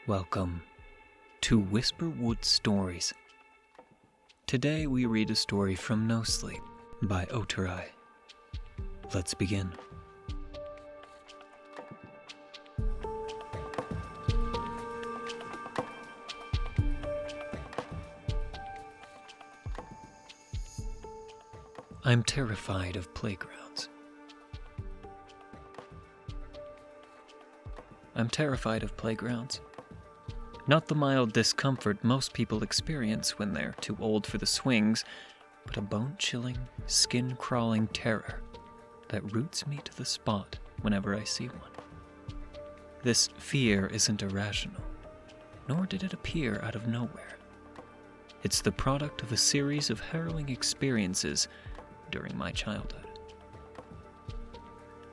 Welcome to Whisperwood Stories. Today we read a story from Nosleep by Otarih. Let's begin. I'm terrified of playgrounds. Not the mild discomfort most people experience when they're too old for the swings, but a bone-chilling, skin-crawling terror that roots me to the spot whenever I see one. This fear isn't irrational, nor did it appear out of nowhere. It's the product of a series of harrowing experiences during my childhood.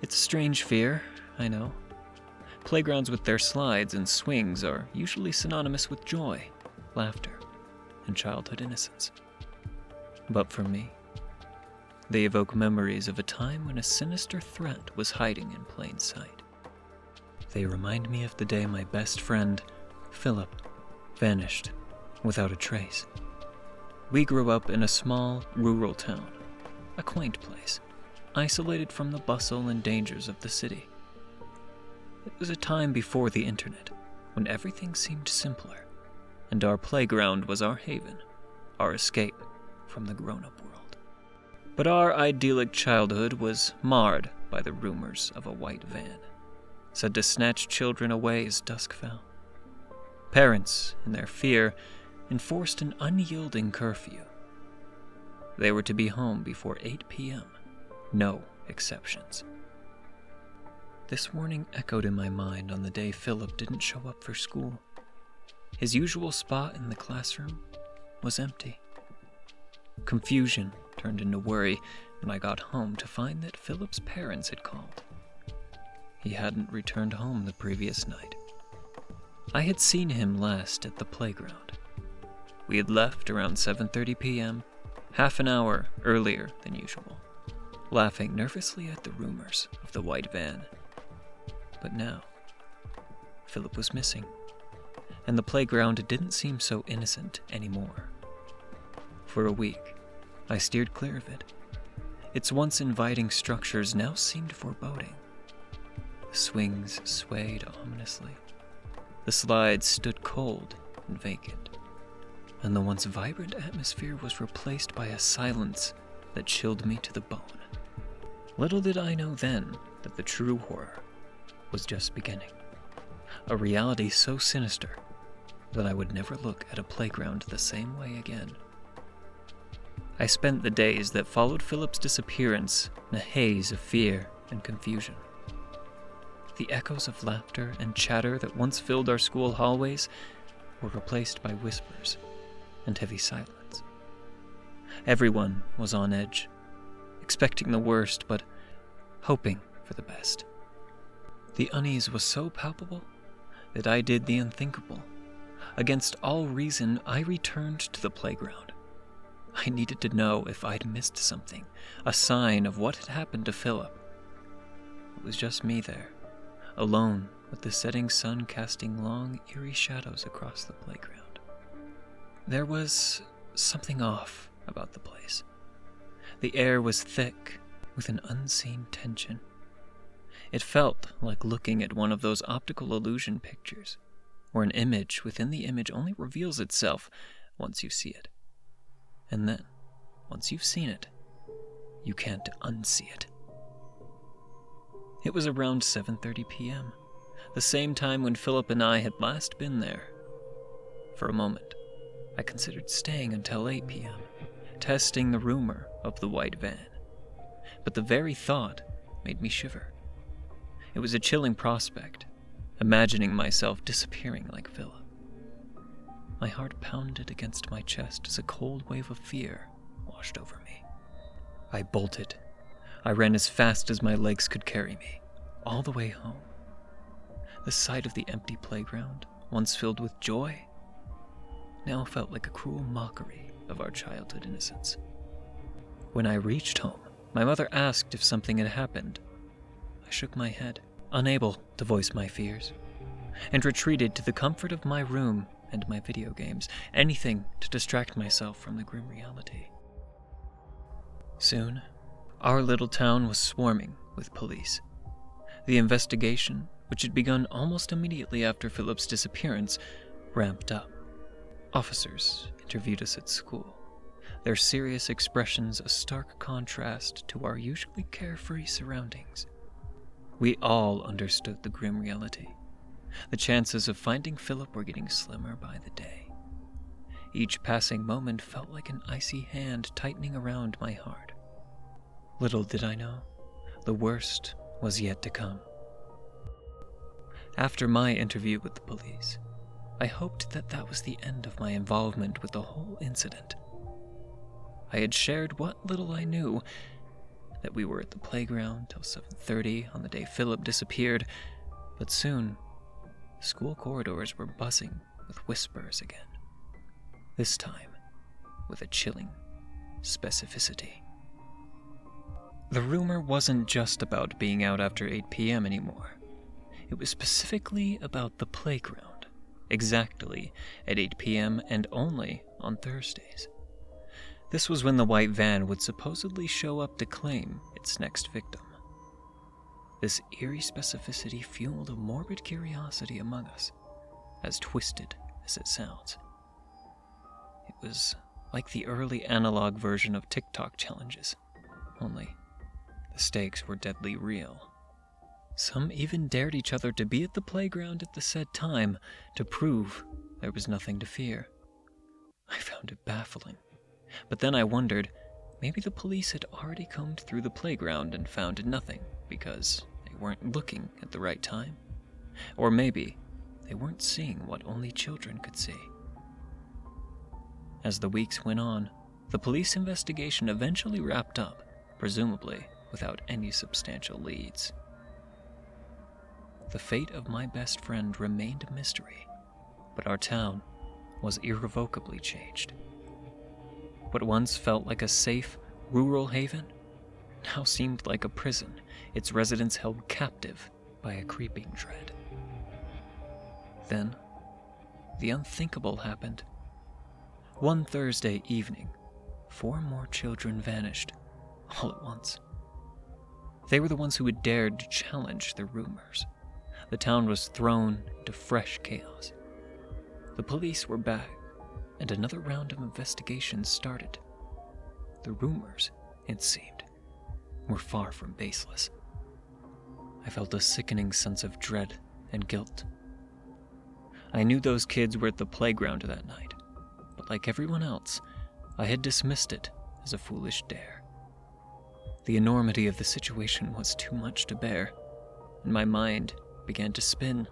It's a strange fear, I know. Playgrounds with their slides and swings are usually synonymous with joy, laughter, and childhood innocence. But for me, they evoke memories of a time when a sinister threat was hiding in plain sight. They remind me of the day my best friend, Philip, vanished without a trace. We grew up in a small, rural town, a quaint place, isolated from the bustle and dangers of the city. It was a time before the internet, when everything seemed simpler, and our playground was our haven, our escape from the grown-up world. But our idyllic childhood was marred by the rumors of a white van, said to snatch children away as dusk fell. Parents, in their fear, enforced an unyielding curfew. They were to be home before 8 p.m., no exceptions. This warning echoed in my mind on the day Philip didn't show up for school. His usual spot in the classroom was empty. Confusion turned into worry when I got home to find that Philip's parents had called. He hadn't returned home the previous night. I had seen him last at the playground. We had left around 7:30 p.m., half an hour earlier than usual, laughing nervously at the rumors of the white van. But now, Philip was missing, and the playground didn't seem so innocent anymore. For a week, I steered clear of it. Its once inviting structures now seemed foreboding. The swings swayed ominously. The slides stood cold and vacant, and the once vibrant atmosphere was replaced by a silence that chilled me to the bone. Little did I know then that the true horror was just beginning. A reality so sinister that I would never look at a playground the same way again. I spent the days that followed Philip's disappearance in a haze of fear and confusion. The echoes of laughter and chatter that once filled our school hallways were replaced by whispers and heavy silence. Everyone was on edge, expecting the worst, but hoping for the best. The unease was so palpable that I did the unthinkable. Against all reason, I returned to the playground. I needed to know if I'd missed something, a sign of what had happened to Philip. It was just me there, alone with the setting sun casting long, eerie shadows across the playground. There was something off about the place. The air was thick with an unseen tension. It felt like looking at one of those optical illusion pictures, where an image within the image only reveals itself once you see it. And then, once you've seen it, you can't unsee it. It was around 7:30 p.m., the same time when Philip and I had last been there. For a moment, I considered staying until 8 p.m., testing the rumor of the white van. But the very thought made me shiver. It was a chilling prospect, imagining myself disappearing like Philip. My heart pounded against my chest as a cold wave of fear washed over me. I bolted. I ran as fast as my legs could carry me, all the way home. The sight of the empty playground, once filled with joy, now felt like a cruel mockery of our childhood innocence. When I reached home, my mother asked if something had happened. I shook my head, unable to voice my fears. and retreated to the comfort of my room and my video games, anything to distract myself from the grim reality. Soon, our little town was swarming with police. The investigation, which had begun almost immediately after Philip's disappearance, ramped up. Officers interviewed us at school, their serious expressions a stark contrast to our usually carefree surroundings. We all understood the grim reality. The chances of finding Philip were getting slimmer by the day. Each passing moment felt like an icy hand tightening around my heart. Little did I know, the worst was yet to come. After my interview with the police, I hoped that that was the end of my involvement with the whole incident. I had shared what little I knew, that we were at the playground till 7:30 on the day Philip disappeared, but soon, school corridors were buzzing with whispers again. This time, with a chilling specificity. The rumor wasn't just about being out after 8 p.m. anymore. It was specifically about the playground, exactly at 8 p.m. and only on Thursdays. This was when the white van would supposedly show up to claim its next victim. This eerie specificity fueled a morbid curiosity among us, as twisted as it sounds. It was like the early analog version of TikTok challenges, only the stakes were deadly real. Some even dared each other to be at the playground at the said time to prove there was nothing to fear. I found it baffling, but then I wondered, maybe the police had already combed through the playground and found nothing because they weren't looking at the right time. Or maybe they weren't seeing what only children could see. As the weeks went on, the police investigation eventually wrapped up, presumably without any substantial leads. The fate of my best friend remained a mystery, but our town was irrevocably changed. What once felt like a safe, rural haven now seemed like a prison, its residents held captive by a creeping dread. Then, the unthinkable happened. One Thursday evening, 4 more children vanished, all at once. They were the ones who had dared to challenge the rumors. The town was thrown into fresh chaos. The police were back, and another round of investigations started. The rumors, it seemed, were far from baseless. I felt a sickening sense of dread and guilt. I knew those kids were at the playground that night, but like everyone else, I had dismissed it as a foolish dare. The enormity of the situation was too much to bear, and my mind began to spin.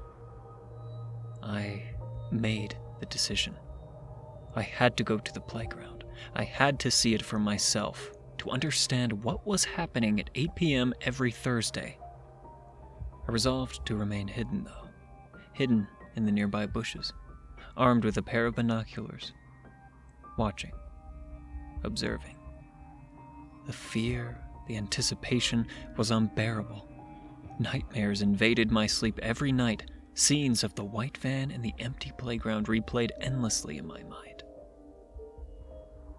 I made the decision. I had to go to the playground. I had to see it for myself, to understand what was happening at 8 p.m. every Thursday. I resolved to remain hidden, though, hidden in the nearby bushes, armed with a pair of binoculars, watching, observing. The fear, the anticipation was unbearable. Nightmares invaded my sleep every night. Scenes of the white van and the empty playground replayed endlessly in my mind.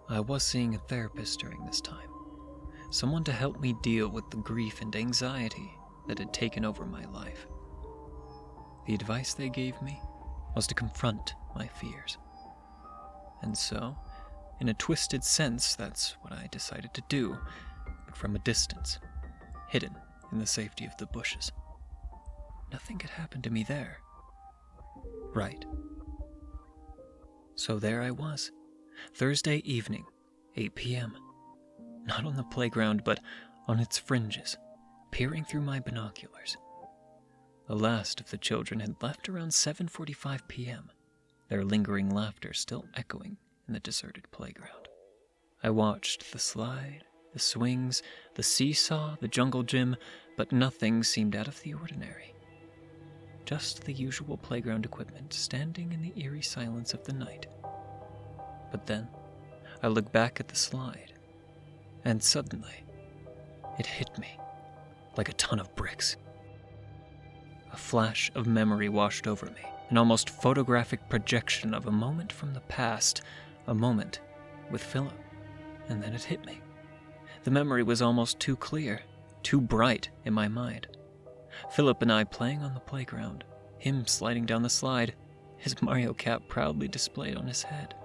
I was seeing a therapist during this time, someone to help me deal with the grief and anxiety that had taken over my life. The advice they gave me was to confront my fears. And so, in a twisted sense, that's what I decided to do, but from a distance, hidden in the safety of the bushes. Nothing could happen to me there. Right. So there I was, Thursday evening, 8 p.m. Not on the playground, but on its fringes, peering through my binoculars. The last of the children had left around 7:45 p.m., their lingering laughter still echoing in the deserted playground. I watched the slide, the swings, the seesaw, the jungle gym, but nothing seemed out of the ordinary. Just the usual playground equipment standing in the eerie silence of the night. But then, I looked back at the slide, and suddenly, it hit me like a ton of bricks. A flash of memory washed over me, an almost photographic projection of a moment from the past, a moment with Philip. And then it hit me. The memory was almost too clear, too bright in my mind. Philip and I playing on the playground, him sliding down the slide, his Mario cap proudly displayed on his head.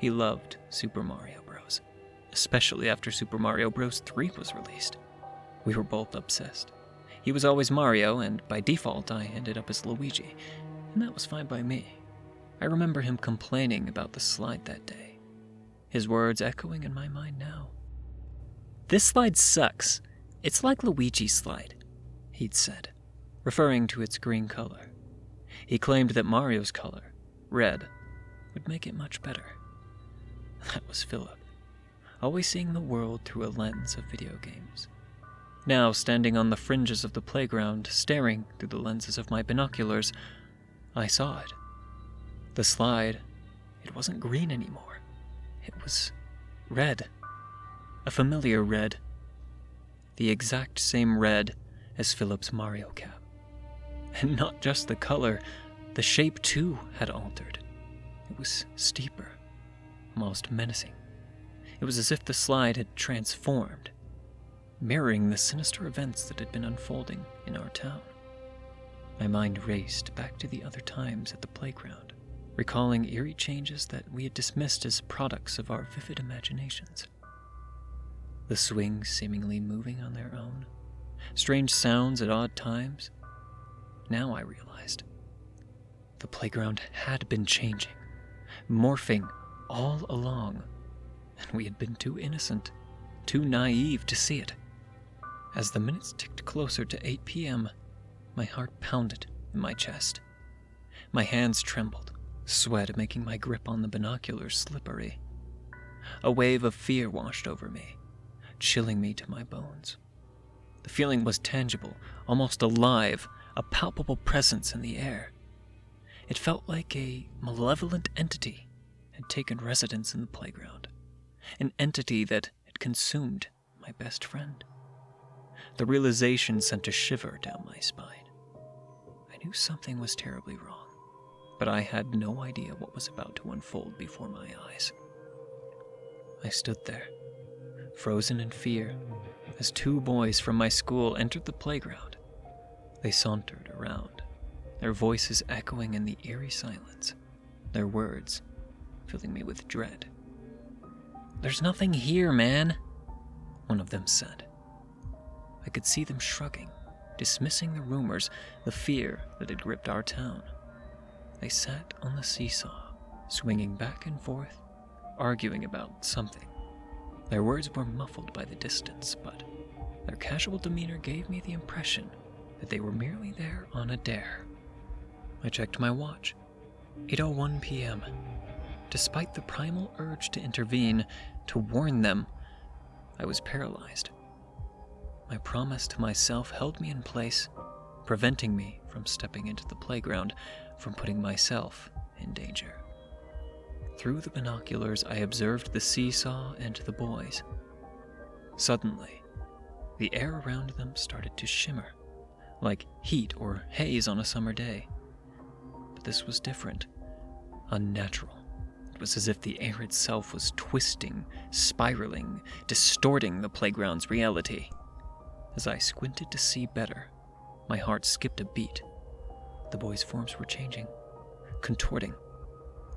He loved Super Mario Bros., especially after Super Mario Bros. 3 was released. We were both obsessed. He was always Mario, and by default I ended up as Luigi, and that was fine by me. I remember him complaining about the slide that day, his words echoing in my mind now. "This slide sucks. It's like Luigi's slide," he'd said, referring to its green color. He claimed that Mario's color, red, would make it much better. That was Philip, always seeing the world through a lens of video games. Now, standing on the fringes of the playground, staring through the lenses of my binoculars, I saw it. The slide, it wasn't green anymore. It was red. A familiar red. The exact same red as Philip's Mario cap. And not just the color, the shape too had altered. It was steeper, almost menacing. It was as if the slide had transformed, mirroring the sinister events that had been unfolding in our town. My mind raced back to the other times at the playground, recalling eerie changes that we had dismissed as products of our vivid imaginations. The swings seemingly moving on their own, strange sounds at odd times. Now I realized the playground had been changing, morphing all along, and we had been too innocent, too naive to see it. As the minutes ticked closer to 8 p.m., my heart pounded in my chest. My hands trembled, sweat making my grip on the binoculars slippery. A wave of fear washed over me, chilling me to my bones. The feeling was tangible, almost alive, a palpable presence in the air. It felt like a malevolent entity had taken residence in the playground, an entity that had consumed my best friend. The realization sent a shiver down my spine. I knew something was terribly wrong, but I had no idea what was about to unfold before my eyes. I stood there, frozen in fear, as two boys from my school entered the playground. They sauntered around, their voices echoing in the eerie silence, their words filling me with dread. "There's nothing here, man," one of them said. I could see them shrugging, dismissing the rumors, the fear that had gripped our town. They sat on the seesaw, swinging back and forth, arguing about something. Their words were muffled by the distance, but their casual demeanor gave me the impression that they were merely there on a dare. I checked my watch. 8:01 p.m. Despite the primal urge to intervene, to warn them, I was paralyzed. My promise to myself held me in place, preventing me from stepping into the playground, from putting myself in danger. Through the binoculars, I observed the seesaw and the boys. Suddenly, the air around them started to shimmer, like heat or haze on a summer day. But this was different, unnatural. It was as if the air itself was twisting, spiraling, distorting the playground's reality. As I squinted to see better, my heart skipped a beat. The boys' forms were changing, contorting.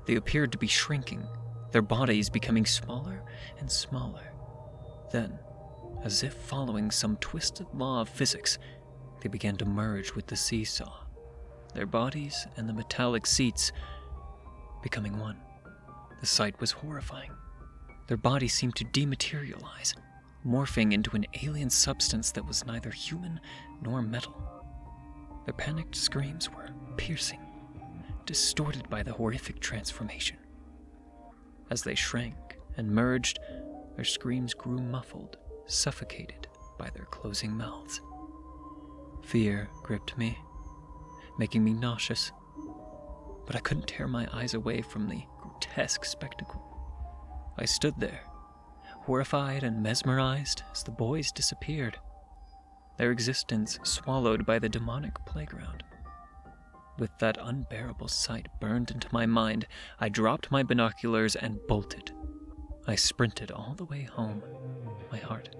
They appeared to be shrinking, their bodies becoming smaller and smaller. Then, as if following some twisted law of physics, they began to merge with the seesaw, their bodies and the metallic seats becoming one. The sight was horrifying. Their bodies seemed to dematerialize, morphing into an alien substance that was neither human nor metal. Their panicked screams were piercing, distorted by the horrific transformation. As they shrank and merged, their screams grew muffled, suffocated by their closing mouths. Fear gripped me, making me nauseous, but I couldn't tear my eyes away from the grotesque spectacle. I stood there, horrified and mesmerized as the boys disappeared. their existence swallowed by the demonic playground. With that unbearable sight burned into my mind, I dropped my binoculars and bolted. I sprinted all the way home, my heart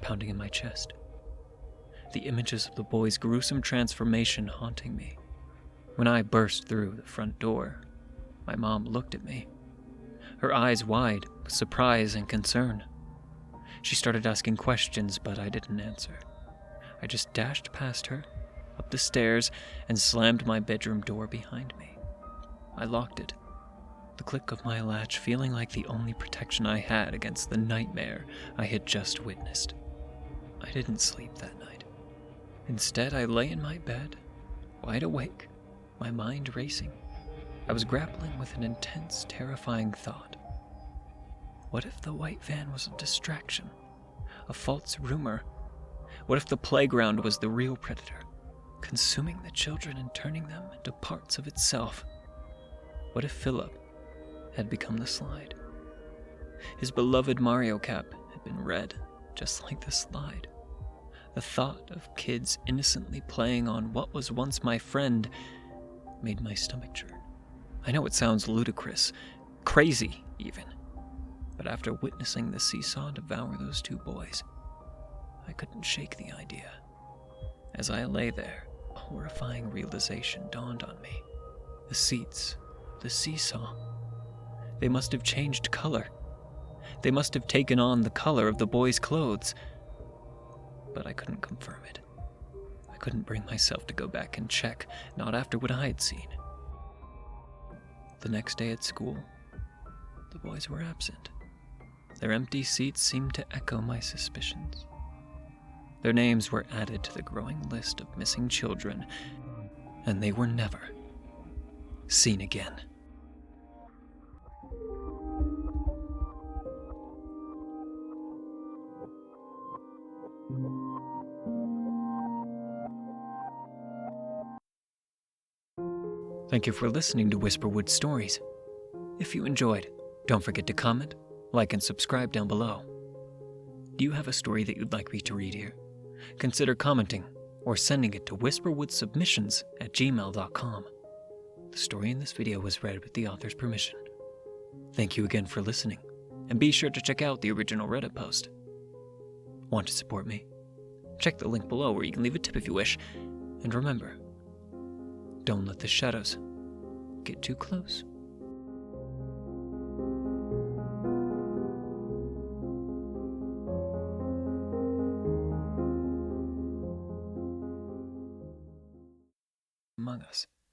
pounding in my chest. The images of the boy's gruesome transformation haunting me. When I burst through the front door, my mom looked at me, her eyes wide with surprise and concern. She started asking questions, but I didn't answer. I just dashed past her, up the stairs, and slammed my bedroom door behind me. I locked it, the click of my latch feeling like the only protection I had against the nightmare I had just witnessed. I didn't sleep that night. Instead, I lay in my bed, wide awake, my mind racing. I was grappling with an intense, terrifying thought. What if the white van was a distraction, a false rumor? What if the playground was the real predator, consuming the children and turning them into parts of itself? What if Philip had become the slide? His beloved Mario cap had been red, just like the slide. The thought of kids innocently playing on what was once my friend made my stomach churn. I know it sounds ludicrous, crazy even, but after witnessing the seesaw devour those two boys, I couldn't shake the idea. As I lay there, a horrifying realization dawned on me. The seats of the seesaw, they must have changed color. They must have taken on the color of the boys' clothes. But I couldn't confirm it. I couldn't bring myself to go back and check, not after what I had seen. The next day at school, the boys were absent. Their empty seats seemed to echo my suspicions. Their names were added to the growing list of missing children, and they were never seen again. Thank you for listening to Whisperwood Stories. If you enjoyed, don't forget to comment, like, and subscribe down below. Do you have a story that you'd like me to read here? Consider commenting or sending it to whisperwoodsubmissions@gmail.com. The story in this video was read with the author's permission. Thank you again for listening, and be sure to check out the original Reddit post. Want to support me? Check the link below where you can leave a tip if you wish. And remember, don't let the shadows get too close. Among Us.